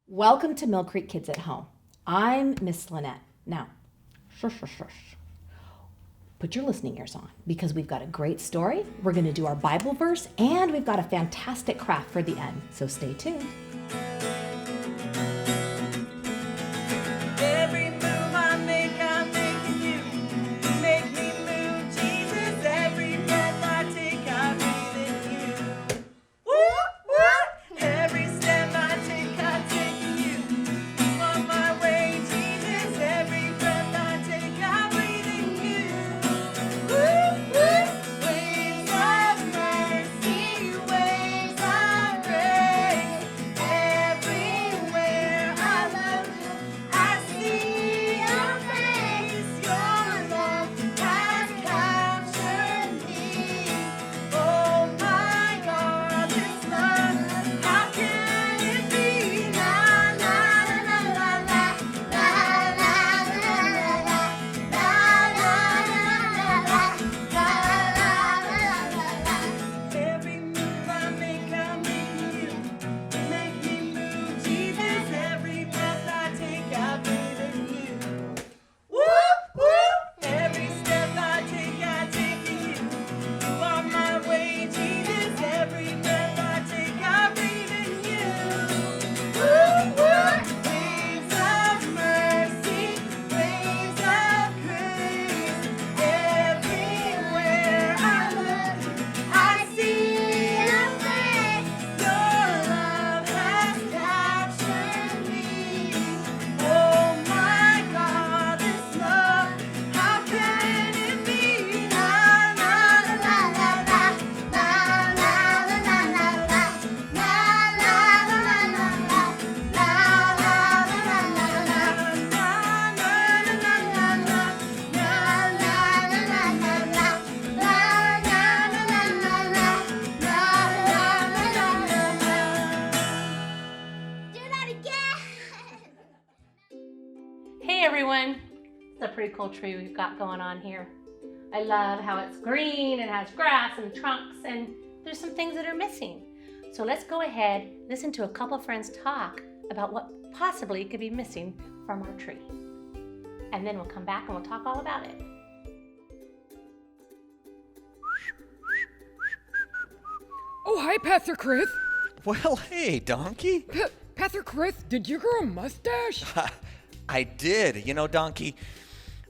Welcome to Mill Creek Kids at Home. I'm Miss Lynette. Now, shush. Put your listening ears on because we've got a great story, we're going to do our Bible verse, and we've got a fantastic craft for the end. So stay tuned. Every move I make, I'm making you. You make me move, Jesus. Every breath I take, I breathe in you. Woo! Every step I take you. You on my way, Jesus. Every breath I take, I breathe in you. Waves of mercy, waves of grace. Everywhere I look, I see your face. Your love has captured me. Oh my God, this love, how can it be? La la la la la la la la la la. Every move I make, I'm making you. You make me move, Jesus. Every breath I take, I breathe in you. Every step I take in you. You are my way, Jesus. Every breath I take, I breathe in you. Waves of mercy, waves of grace. Everywhere I look, I see your face. Your love has captured me. Oh my God, this love, how can it be? La la la la la la la la la la la Hey everyone, it's a pretty cool tree we've got going on here. I love how it's green and has grass and trunks, and there's some things that are missing. So let's go ahead, listen to a couple friends talk about what possibly could be missing from our tree. And then we'll come back and we'll talk all about it. Oh, hi, Pastor Chris. Well, hey, Donkey. Pastor Chris, did you grow a mustache? I did. You know, Donkey,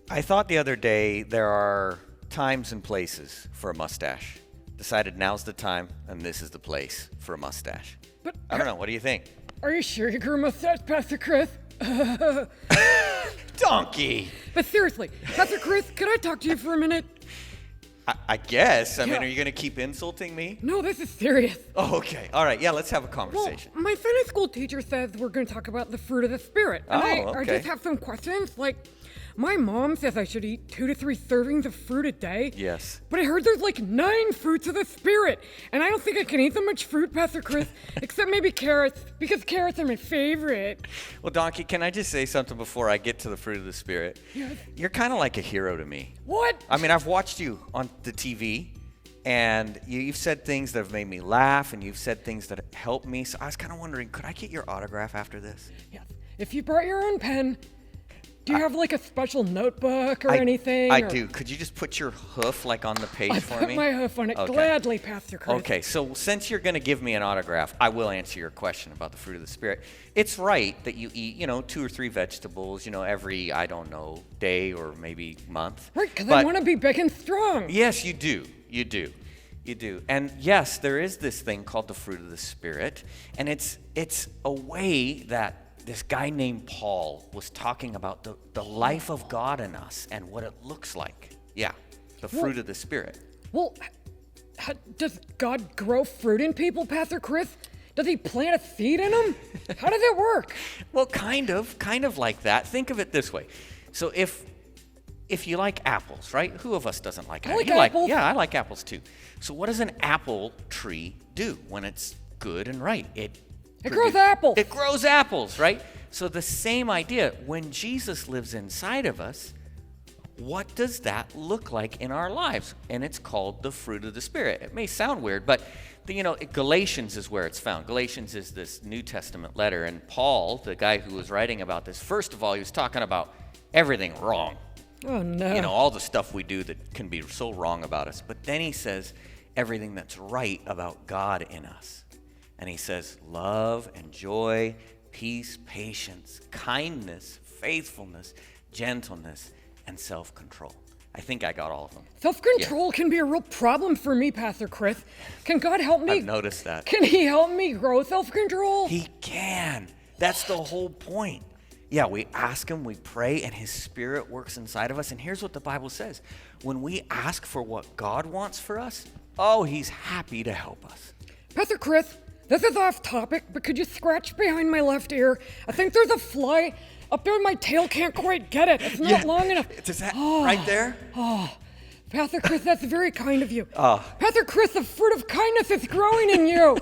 I thought the other day there are times and places for a mustache. Decided now's the time and this is the place for a mustache. But I don't know. What do you think? Are you sure you grew a mustache, Pastor Chris? Donkey! But seriously, Pastor Chris, could I talk to you for a minute? I guess. I mean, Yeah. are you going to keep insulting me? No, this is serious. Oh, okay. All right. Yeah, let's have a Well, conversation. my Sunday school teacher says we're going to talk about the fruit of the Spirit. And I okay. just have some questions. Like, my mom says I should eat 2 to 3 servings of fruit a day. Yes. But I heard there's like 9 fruits of the Spirit. And I don't think I can eat that much fruit, Pastor Chris, except maybe carrots, because carrots are my favorite. Well, Donkey, can I just say something before I get to the fruit of the Spirit? Yes. You're kind of like a hero to me. What? I mean, I've watched you on the TV, and you've said things that have made me laugh, and you've said things that helped me. So I was kind of wondering, could I get your autograph after this? Yes. If you brought your own pen, do you have like a special notebook or anything? I or- do. Could you just put your hoof like on the page I for put me? my hoof on it Okay. gladly, Pastor Chris. Okay, so since you're going to give me an autograph, I will answer your question about the fruit of the Spirit. It's right that you eat, 2 or 3 vegetables, every, I don't know, day or maybe month. Right, because I But- want to be big and strong. Yes, you do. You do. You do. And yes, there is this thing called the fruit of the Spirit, and it's a way that this guy named Paul was talking about the life of God in us and what it looks like. Yeah, the fruit of the Spirit. Well, does God grow fruit in people, Pastor Chris? Does he plant a seed in them? How does it work? Well, kind of like that. Think of it this way. So if you like apples, right? Who of us doesn't like apples? like You apples. Yeah, I like apples too. So what does an apple tree do when it's good and right? It grows apples. It grows apples, right? So the same idea, when Jesus lives inside of us, what does that look like in our lives? And it's called the fruit of the Spirit. It may sound weird, but Galatians is where it's found. Galatians is this New Testament letter, and Paul, the guy who was writing about this, first of all, he was talking about everything wrong. Oh, no. All the stuff we do that can be so wrong about us. But then he says everything that's right about God in us. And he says love and joy, peace, patience, kindness, faithfulness, gentleness, and self-control. I think I got all of them. Self-control can be a real problem for me, Pastor Chris. Can God help me? I've noticed that. Can he help me grow self-control? He can. That's the whole point. Yeah, we ask him, we pray, and his Spirit works inside of us. And here's what the Bible says. When we ask for what God wants for us, he's happy to help us. Pastor Chris, this is off topic, but could you scratch behind my left ear? I think there's a fly up there. My tail can't quite get it. It's not long enough. Is that right there? Pastor Chris, that's very kind of you. Pastor Chris, the fruit of kindness is growing in you.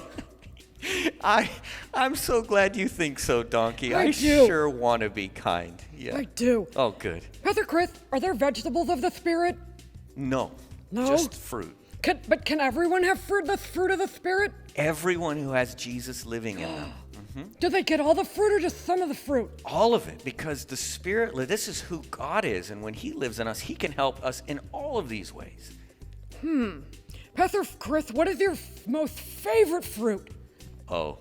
I'm so glad you think so, Donkey. I do. sure want to be kind. Yeah. I do. Oh, good. Pastor Chris, are there vegetables of the Spirit? No. No? Just fruit. But can everyone have the fruit of the Spirit? Everyone who has Jesus living in them. Do they get all the fruit or just some of the fruit? All of it, because the Spirit, this is who God is, and when he lives in us, he can help us in all of these ways. Pastor Chris, what is your most favorite fruit? Oh,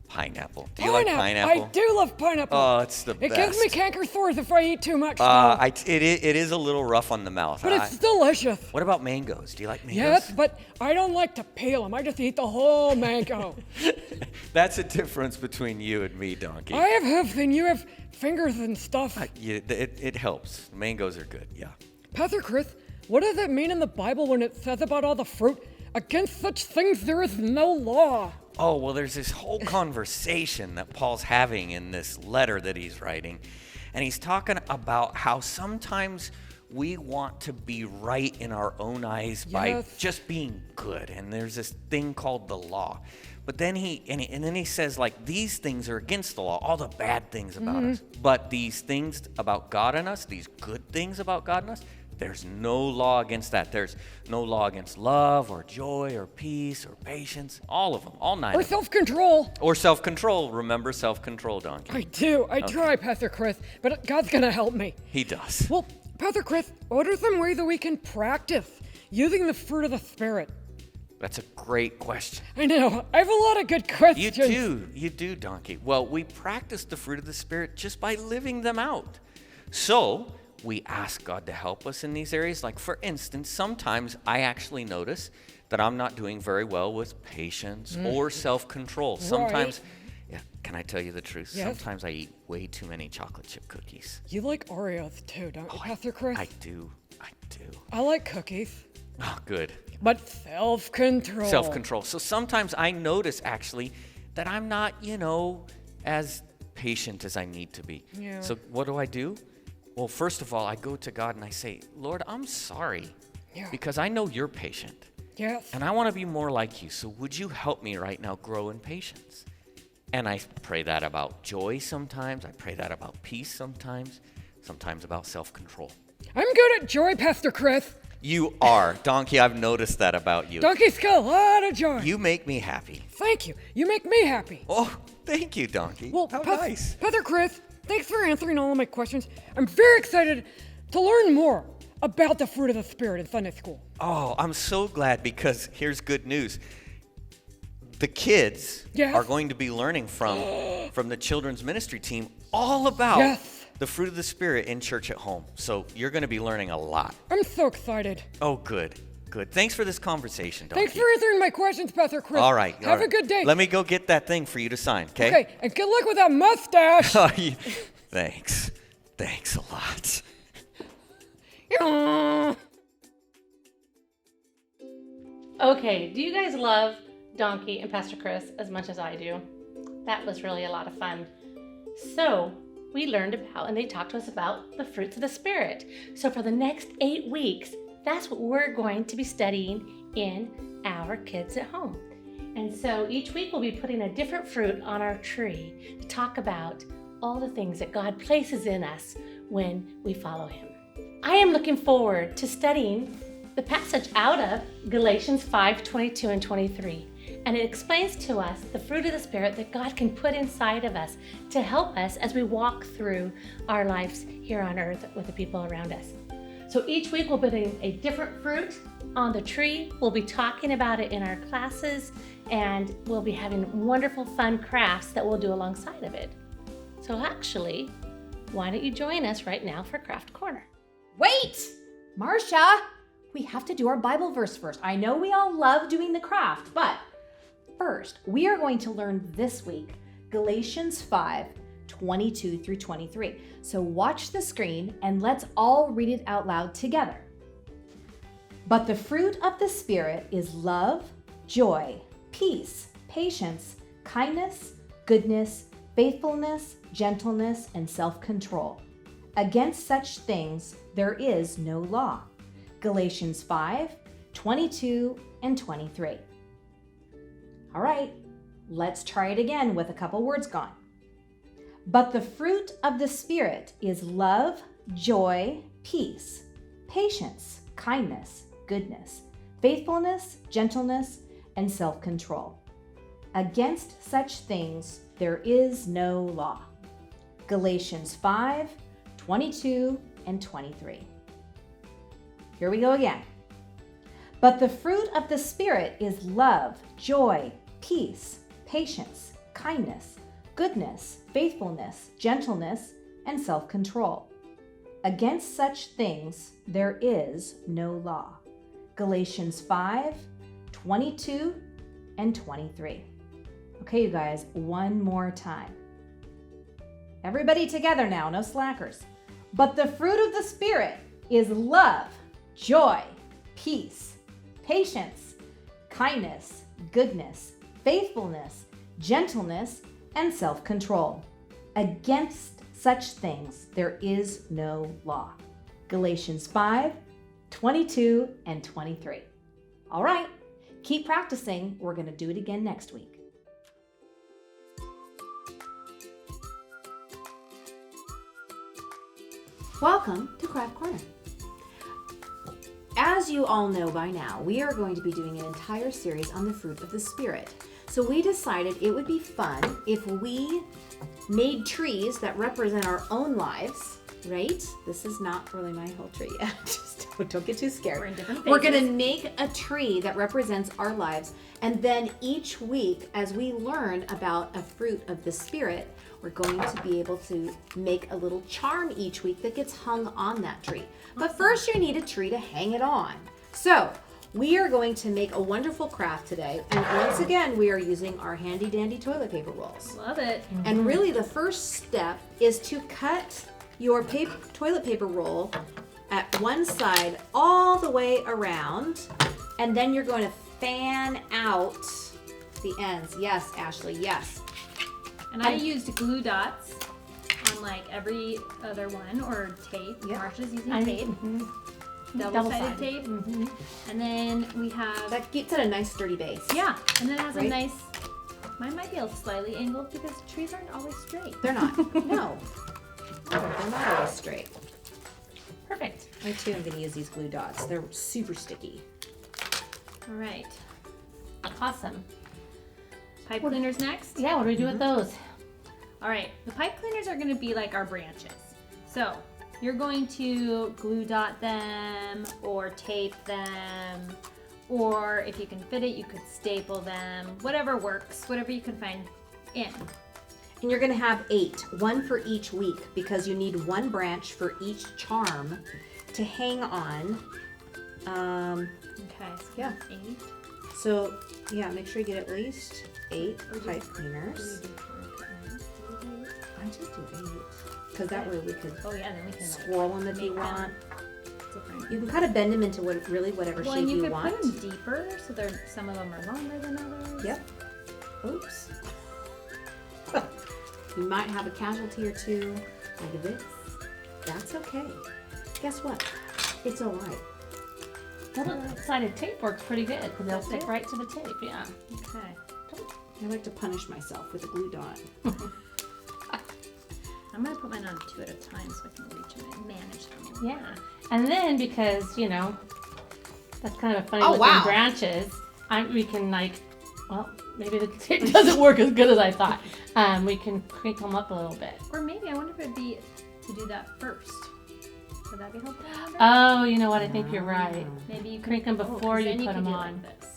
pineapple. Do you like pineapple? I do love pineapple. Oh, it's the best. It gives me canker sores if I eat too much. It is a little rough on the mouth. But it's delicious. What about mangoes? Do you like mangoes? Yes, but I don't like to peel them. I just eat the whole mango. That's a difference between you and me, Donkey. I have hooves and you have fingers and stuff. It helps. Mangoes are good, yeah. Pastor Chris, what does it mean in the Bible when it says about all the fruit? Against such things there is no law. Oh, well, there's this whole conversation that Paul's having in this letter that he's writing. And he's talking about how sometimes we want to be right in our own eyes by just being good. And there's this thing called the law. But then he says, these things are against the law, all the bad things about us. But these things about God in us, these good things about God in us, there's no law against that. There's no law against love or joy or peace or patience. All of them, all 9 Or of them. self-control. Or self-control. Remember self-control, Donkey. I do. I try, Pastor Chris, but God's going to help me. He does. Well, Pastor Chris, what are some ways that we can practice using the fruit of the Spirit? That's a great question. I know. I have a lot of good questions. You do, Donkey. Well, we practice the fruit of the Spirit just by living them out. So we ask God to help us in these areas. Like, for instance, sometimes I actually notice that I'm not doing very well with patience or self-control. Sometimes, can I tell you the truth? Yes. Sometimes I eat way too many chocolate chip cookies. You like Oreos too, don't you, Pastor Chris? I do. I like cookies. Oh, good. But self-control. Self-control. So sometimes I notice, actually, that I'm not, as patient as I need to be. Yeah. So what do? Well, first of all, I go to God and I say, Lord, I'm sorry because I know you're patient. Yes. And I want to be more like you. So would you help me right now grow in patience? And I pray that about joy sometimes. I pray that about peace sometimes about self-control. I'm good at joy, Pastor Chris. You are. Donkey, I've noticed that about you. Donkey's got a lot of joy. You make me happy. Thank you. You make me happy. Oh, thank you, Donkey. Well, how nice. Pastor Chris, thanks for answering all of my questions. I'm very excited to learn more about the fruit of the Spirit in Sunday school. Oh, I'm so glad because here's good news. The kids are going to be learning from the children's ministry team all about the fruit of the Spirit in church at home. So you're going to be learning a lot. I'm so excited. Oh, good. Thanks for this conversation, Donkey. Thanks for answering my questions, Pastor Chris. All right. Have a good day. Let me go get that thing for you to sign, okay? Okay, and good luck with that mustache. Thanks. Thanks a lot. Okay, do you guys love Donkey and Pastor Chris as much as I do? That was really a lot of fun. So, we learned about, and they talked to us about the fruits of the Spirit. So for the next 8 weeks, that's what we're going to be studying in our Kids at Home. And so each week we'll be putting a different fruit on our tree to talk about all the things that God places in us when we follow Him. I am looking forward to studying the passage out of Galatians 5:22 and 23. And it explains to us the fruit of the Spirit that God can put inside of us to help us as we walk through our lives here on earth with the people around us. So each week we'll be putting a different fruit on the tree. We'll be talking about it in our classes, and we'll be having wonderful fun crafts that we'll do alongside of it. So actually, why don't you join us right now for Craft Corner? Wait! Marcia, we have to do our Bible verse first. I know we all love doing the craft, but first, we are going to learn this week Galatians 5:22 through 23. So watch the screen and let's all read it out loud together. But the fruit of the Spirit is love, joy, peace, patience, kindness, goodness, faithfulness, gentleness, and self-control. Against such things there is no law. Galatians 5:22 and 23. All right, let's try it again with a couple words gone. But the fruit of the Spirit is love, joy, peace, patience, kindness, goodness, faithfulness, gentleness, and self-control. Against such things there is no law. Galatians 5:22 and 23. Here we go again. But the fruit of the Spirit is love, joy, peace, patience, kindness, goodness, faithfulness, gentleness, and self-control. Against such things there is no law. Galatians 5:22 and 23. Okay, you guys, one more time. Everybody together now, no slackers. But the fruit of the Spirit is love, joy, peace, patience, kindness, goodness, faithfulness, gentleness, and self-control. Against such things there is no law. Galatians 5:22 and 23. All right, keep practicing. We're going to do it again next week. Welcome to Craft Corner. As you all know by now, we are going to be doing an entire series on the fruit of the Spirit. So we decided it would be fun if we made trees that represent our own lives, right? This is not really my whole tree yet. Just don't get too scared. We're in different We're phases. going to make a tree that represents our lives. And then each week, as we learn about a fruit of the Spirit, we're going to be able to make a little charm each week that gets hung on that tree. But first you need a tree to hang it on. So we are going to make a wonderful craft today. And once again, we are using our handy dandy toilet paper rolls. Love it. And really the first step is to cut your toilet paper roll at one side all the way around. And then you're going to fan out the ends. Yes, Ashley, yes. And I used glue dots on like every other one, or tape. Yep. Marsha's using I tape, double-sided Double-sided. tape. And then we have, That keeps it a nice sturdy base. yeah, and then it has Right. a nice, mine might be a slightly angled because trees aren't always straight. They're not. No. They're not always straight. Perfect. I too am going to use these glue dots. They're super sticky. All right, Awesome. pipe cleaners next. Yeah, what do we do with those? All right, the pipe cleaners are gonna be like our branches. So you're going to glue dot them or tape them, or if you can fit it, you could staple them, whatever works, whatever you can find in. And you're going to have 8, one for each week, because you need one branch for each charm to hang on. Okay, so Yeah. 8. So, yeah, make sure you get at least 8 pipe cleaners. I just do 8, because that way we could Oh yeah, then we can like swirl them if you make them want. different. You can kind of bend them into whatever Well, shape and you you could want. put them deeper, so they're some of them are longer than others. Yep. Oops. You might have a casualty or two like this. That's okay. Guess what? It's all right. Double-sided tape works pretty good because they'll Does stick it? right to the tape. Yeah. Okay. I like to punish myself with a glue dot. I'm gonna put mine on 2 at a time so I can reach them and manage them. Yeah. And then because, that's kind of a funny Oh, looking wow. branches, we can maybe it doesn't work as good as I thought. We can crank them up a little bit. Or maybe I wonder if it'd be to do that first. Would that be helpful? I wonder? Oh, you know what? I think you're right. Maybe you Crank them before 'cause you then put could them do it on. Like this.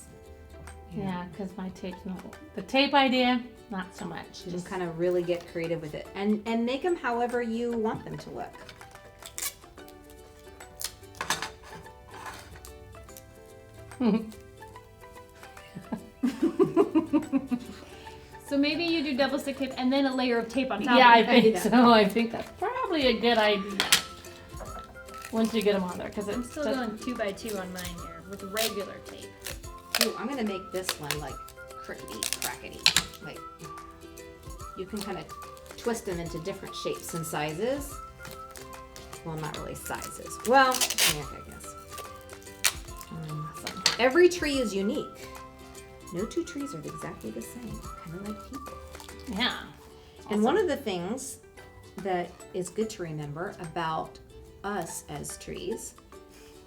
Yeah, because my tape's not. The tape idea, not so much. Just kind of really get creative with it, and make them however you want them to look. So maybe you do double stick tape and then a layer of tape on top. Yeah, I of it. think so. I think that's probably a good idea. Once you get them on there, because I'm still going 2 by 2 on mine here with regular tape. Ooh, I'm gonna make this one like crickety crackety. Like you can kind of twist them into different shapes and sizes. Well, not really sizes. Well, yeah, I guess. Every tree is unique. No two trees are exactly the same. Kind of like people. Yeah. And one of the things that is good to remember about us as trees,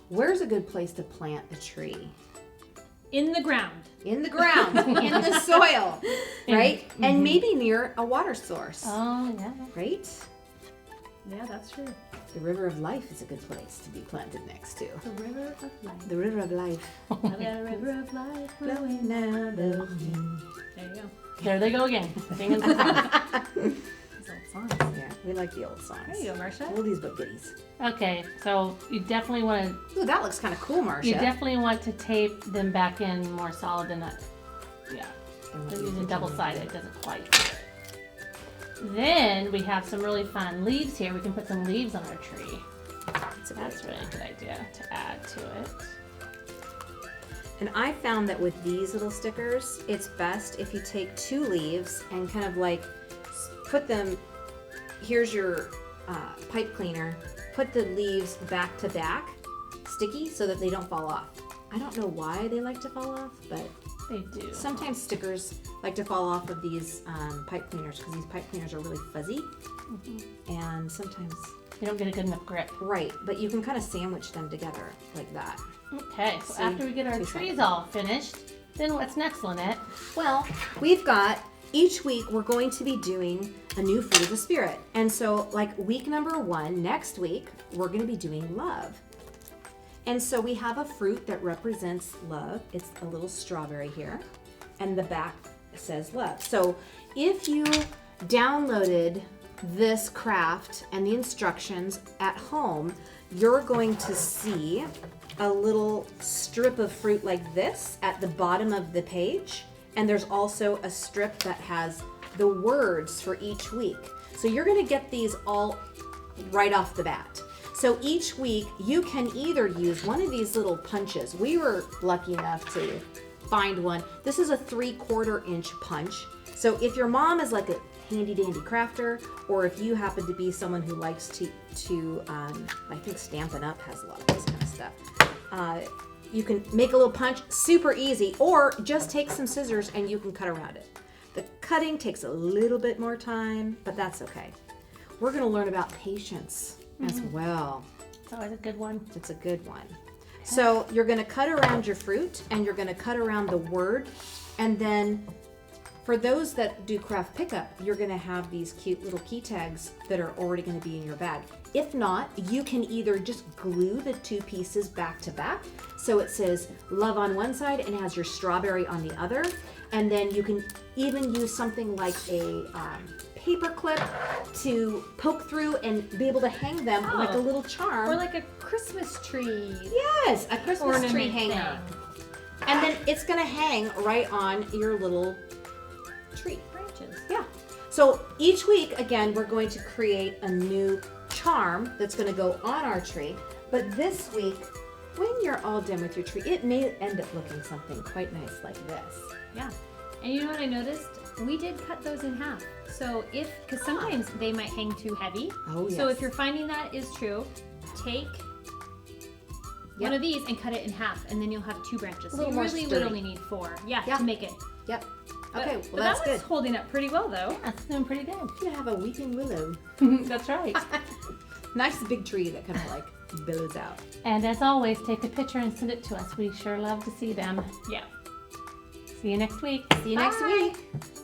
where's a good place to plant a tree? In the ground. In the ground, in the soil, right? And maybe near a water source, Oh, yeah. right? Yeah, that's true. The river of life is a good place to be planted next to. The river of life. The river of life. I've got a river of life flowing. Flowing out of me. There you go. There they go again. Singing the song. These old songs. Yeah, we like the old songs. There you go, Marcia. Oldies but goodies. Okay, so you definitely want to Ooh, that looks kind of cool, Marcia. You definitely want to tape them back in more solid than that. Yeah, And what they're do you using think? double-sided. It doesn't quite. Then we have some really fun leaves here. We can put some leaves on our tree. That's really a good idea to add to it. And I found that with these little stickers, it's best if you take 2 leaves and kind of like put them, here's your pipe cleaner, put the leaves back to back, sticky, so that they don't fall off. I don't know why they like to fall off, but They do. sometimes stickers like to fall off of these pipe cleaners because these pipe cleaners are really fuzzy. And sometimes, You don't get a good enough grip. right, but you can kind of sandwich them together like that. Okay, so See, after we get our 2 trees seconds. all finished, then what's next, Lynette? Well, we've got, each week we're going to be doing a new fruit of the Spirit. And so like week number 1, next week, we're going to be doing love. And so we have a fruit that represents love. It's a little strawberry here. And the back says love. So if you downloaded this craft and the instructions at home, you're going to see a little strip of fruit like this at the bottom of the page. And there's also a strip that has the words for each week. So you're going to get these all right off the bat. So each week you can either use one of these little punches. We were lucky enough to find one. This is a 3/4 inch punch. So if your mom is like a handy dandy crafter, or if you happen to be someone who likes to I think Stampin' Up has a lot of this kind of stuff. You can make a little punch, super easy, or just take some scissors and you can cut around it. The cutting takes a little bit more time, but that's okay. We're going to learn about patience as well. It's always a good one. It's a good one. So you're going to cut around your fruit and you're going to cut around the word. And then for those that do craft pickup, you're going to have these cute little key tags that are already going to be in your bag. If not, you can either just glue the 2 pieces back to back. So it says love on one side and has your strawberry on the other. And then you can even use something like a paper clip to poke through and be able to hang them like a little charm. Or like a Christmas tree. Yes, a Christmas ornament tree hanger. thing. And then it's gonna hang right on your little tree. Branches. Yeah. So each week, again, we're going to create a new charm that's gonna go on our tree. But this week, when you're all done with your tree, it may end up looking something quite nice like this. Yeah. And you know what I noticed? We did cut those in half. So because sometimes they might hang too heavy. Oh, So yes. if you're finding that is true, take one of these and cut it in half, and then you'll have 2 branches. So little you more really would sturdy. only need 4. Yeah, Yeah. to make it. Yep. Okay, well, But that's that good. one's holding up pretty well, though. That's doing pretty good. You have a weeping willow. That's right. Nice big tree that kind of like billows out. And as always, take a picture and send it to us. We sure love to see them. Yeah. See you next week. See you next Bye. week.